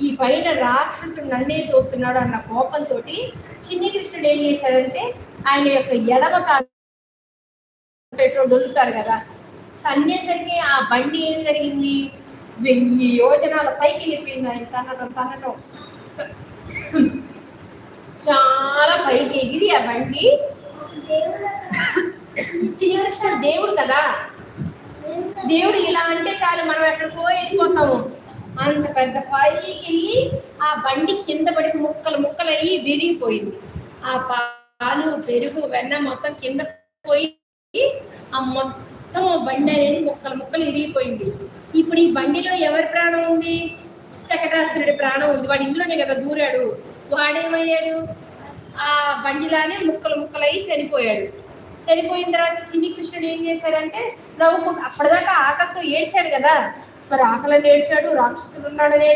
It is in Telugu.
ఈ పైన రాక్షసుడు నన్నే చూస్తున్నాడు అన్న కోపంతో చిన్ని కృష్ణుడు ఏం చేశాడంటే ఆయన యొక్క ఎడమ కాలు పెట్రోల్ దొరుకుతారు కదా, తన్నేసరికి ఆ బండి ఏం జరిగింది, 1000 యోజనాల పైకి వెళ్ళిపోయింది. ఆయన తనటం చాలా పైకి ఎగిరి ఆ బండి, చిన్ని కృష్ణుడు దేవుడు కదా, దేవుడు ఇలా అంటే చాలు మనం ఎక్కడికో వెళ్ళిపోతాము. అంత పెద్ద పైకి వెళ్ళి ఆ బండి కింద పడి ముక్కలు అయ్యి విరిగిపోయింది. ఆ పాలు పెరుగు వెన్న మొత్తం కింద పోయి ఆ మొత్తం బండి అనేది ముక్కలు విరిగిపోయింది. ఇప్పుడు ఈ బండిలో ఎవరి ప్రాణం ఉంది? శకటాసురుడి ప్రాణం ఉంది. వాడు ఇందులోనే కదా దూరాడు. వాడేమయ్యాడు? ఆ బండిలానే ముక్కలయ్యి చనిపోయాడు. చనిపోయిన తర్వాత చిన్ని కృష్ణుడు ఏం చేశాడంటే నవ్వుకుంటూ, అప్పటిదాకా ఆకలితో ఏడ్చాడు కదా, మరి ఆకలని ఏడ్చాడు, రాక్షసుడు ఉన్నాడని ఏడ్చాడు.